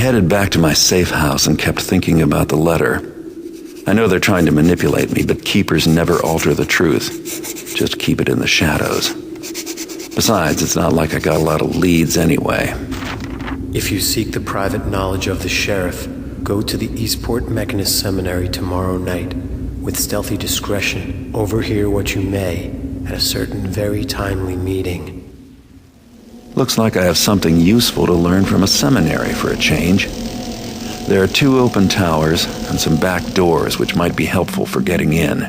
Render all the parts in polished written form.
headed back to my safe house and kept thinking about the letter. I know they're trying to manipulate me, but keepers never alter the truth. Just keep it in the shadows. Besides, it's not like I got a lot of leads anyway. If you seek the private knowledge of the sheriff, go to the Eastport Mechanist Seminary tomorrow night. With stealthy discretion, overhear what you may at a certain very timely meeting. Looks like I have something useful to learn from a seminary for a change. There are 2 open towers and some back doors which might be helpful for getting in.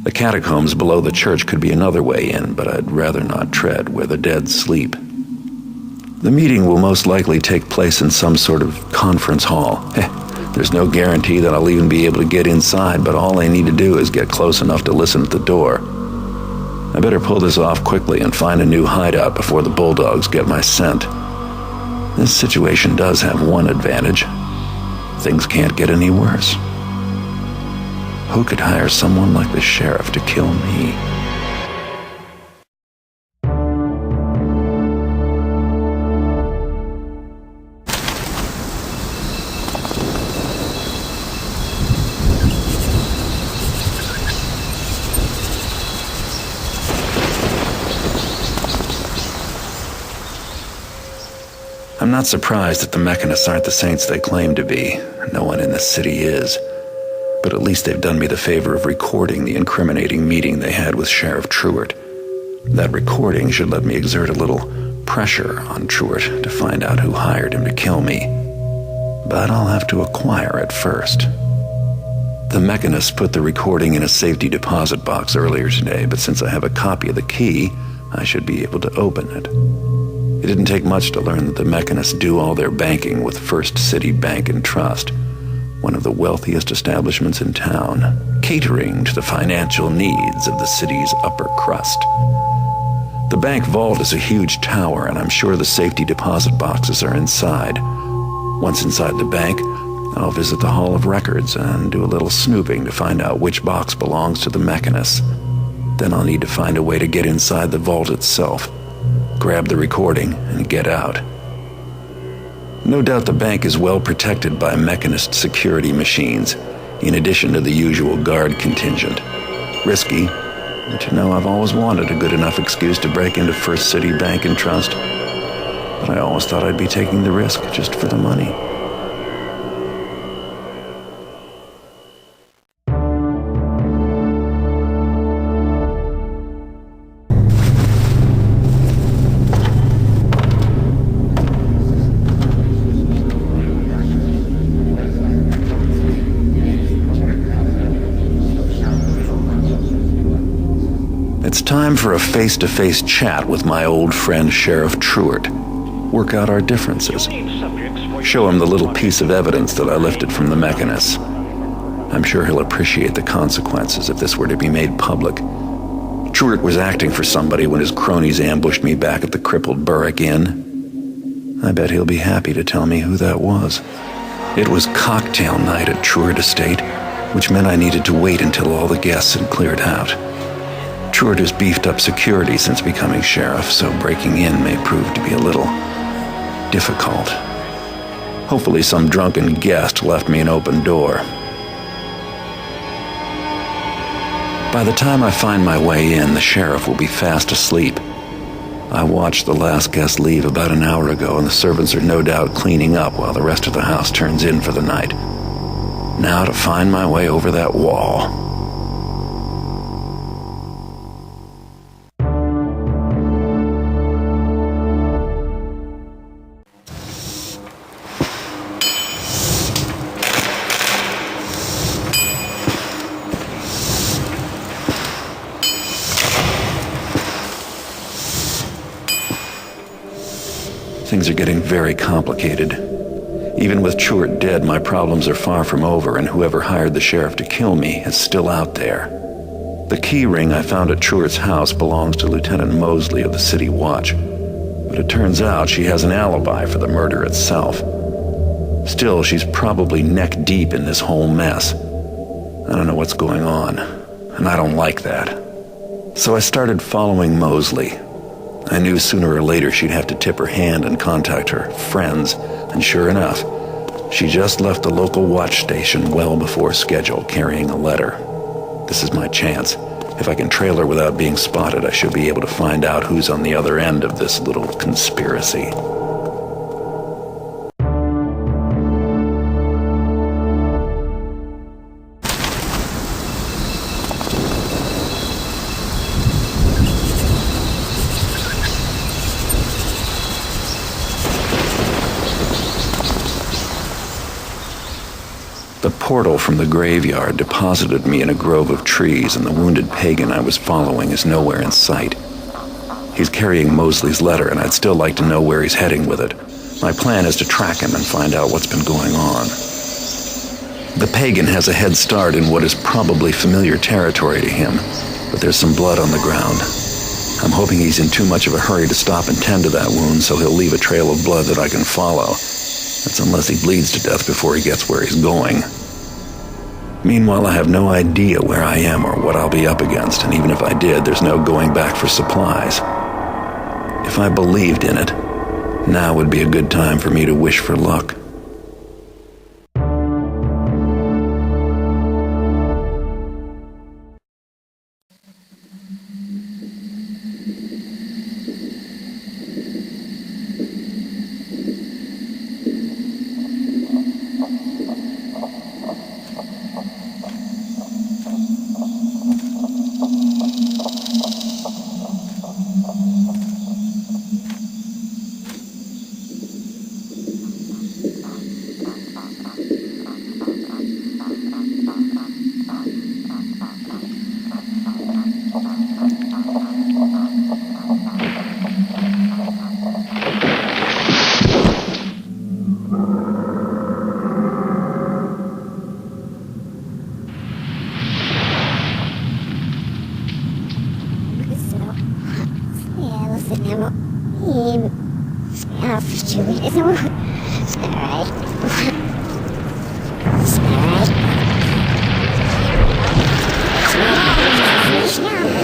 The catacombs below the church could be another way in, but I'd rather not tread where the dead sleep. The meeting will most likely take place in some sort of conference hall. There's no guarantee that I'll even be able to get inside, but all I need to do is get close enough to listen at the door. I better pull this off quickly and find a new hideout before the bulldogs get my scent. This situation does have one advantage. Things can't get any worse. Who could hire someone like the sheriff to kill me? I'm not surprised that the mechanists aren't the saints they claim to be. No one in this city is. But at least they've done me the favor of recording the incriminating meeting they had with Sheriff Truart. That recording should let me exert a little pressure on Truart to find out who hired him to kill me. But I'll have to acquire it first. The mechanists put the recording in a safety deposit box earlier today, but since I have a copy of the key, I should be able to open it. It didn't take much to learn that the mechanists do all their banking with First City Bank and Trust, one of the wealthiest establishments in town, catering to the financial needs of the city's upper crust. The bank vault is a huge tower, and I'm sure the safety deposit boxes are inside. Once inside the bank, I'll visit the Hall of Records and do a little snooping to find out which box belongs to the mechanists. Then I'll need to find a way to get inside the vault itself, grab the recording, and get out. No doubt the bank is well protected by mechanist security machines, in addition to the usual guard contingent. Risky, but you know I've always wanted a good enough excuse to break into First City Bank and Trust. But I always thought I'd be taking the risk just for the money. It's time for a face-to-face chat with my old friend Sheriff Truart. Work out our differences. Show him the little piece of evidence that I lifted from the mechanists. I'm sure he'll appreciate the consequences if this were to be made public. Truart was acting for somebody when his cronies ambushed me back at the crippled Burrick Inn. I bet he'll be happy to tell me who that was. It was cocktail night at Truart Estate, which meant I needed to wait until all the guests had cleared out. Truart has beefed up security since becoming sheriff, so breaking in may prove to be a little difficult. Hopefully some drunken guest left me an open door. By the time I find my way in, the sheriff will be fast asleep. I watched the last guest leave about an hour ago, and the servants are no doubt cleaning up while the rest of the house turns in for the night. Now to find my way over that wall. Things are getting very complicated. Even with Truart dead, my problems are far from over, and whoever hired the sheriff to kill me is still out there. The key ring I found at Truart's house belongs to Lieutenant Mosley of the City Watch, but it turns out she has an alibi for the murder itself. Still, she's probably neck-deep in this whole mess. I don't know what's going on, and I don't like that. So I started following Mosley. I knew sooner or later she'd have to tip her hand and contact her friends, and sure enough, She just left the local watch station well before schedule, carrying a letter. This is my chance. If I can trail her without being spotted, I should be able to find out who's on the other end of this little conspiracy. The portal from the graveyard deposited me in a grove of trees, and the wounded pagan I was following is nowhere in sight. He's carrying Mosley's letter, and I'd still like to know where he's heading with it. My plan is to track him and find out what's been going on. The pagan has a head start in what is probably familiar territory to him, but there's some blood on the ground. I'm hoping he's in too much of a hurry to stop and tend to that wound, so he'll leave a trail of blood that I can follow. That's unless he bleeds to death before he gets where he's going. Meanwhile, I have no idea where I am or what I'll be up against, and even if I did, there's no going back for supplies. If I believed in it, now would be a good time for me to wish for luck.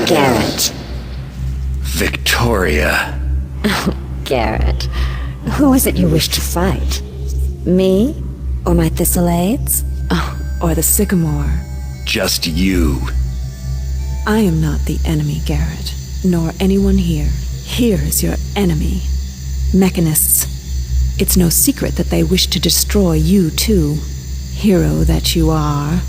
Garrett. Victoria. Garrett, who is it you wish to fight? Me? Or my Thistlades? Oh, or the Sycamore? Just you. I am not the enemy, Garrett, nor anyone here. Here is your enemy. Mechanists. It's no secret that they wish to destroy you, too. Hero that you are.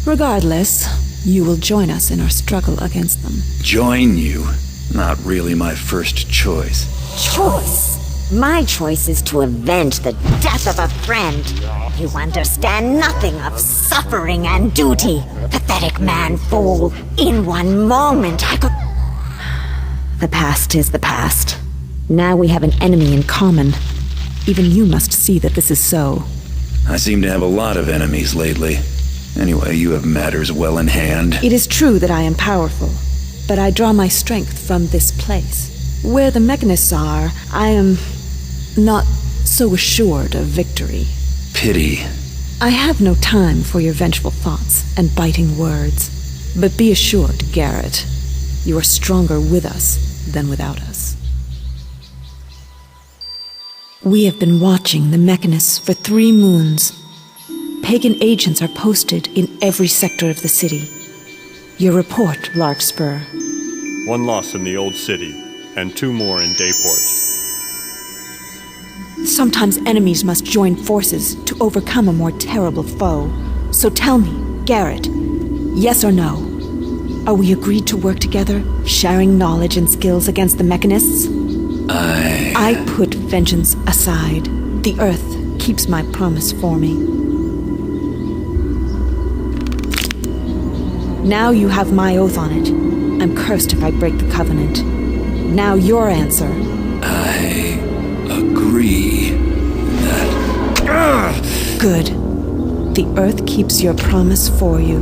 Regardless, you will join us in our struggle against them. Join you? Not really my first choice. Choice? My choice is to avenge the death of a friend. You understand nothing of suffering and duty. Pathetic man fool. In one moment I could... The past is the past. Now we have an enemy in common. Even you must see that this is so. I seem to have a lot of enemies lately. Anyway, you have matters well in hand. It is true that I am powerful, but I draw my strength from this place. Where the mechanists are, I am not so assured of victory. Pity. I have no time for your vengeful thoughts and biting words. But be assured, Garrett, you are stronger with us than without us. We have been watching the mechanists for 3 moons. Pagan agents are posted in every sector of the city. Your report, Larkspur. 1 loss in the old city, and 2 more in Dayport. Sometimes enemies must join forces to overcome a more terrible foe. So tell me, Garrett, yes or no? Are we agreed to work together, sharing knowledge and skills against the mechanists? I put vengeance aside. The Earth keeps my promise for me. Now you have my oath on it. I'm cursed if I break the covenant. Now your answer. I agree that... Good. The Earth keeps your promise for you.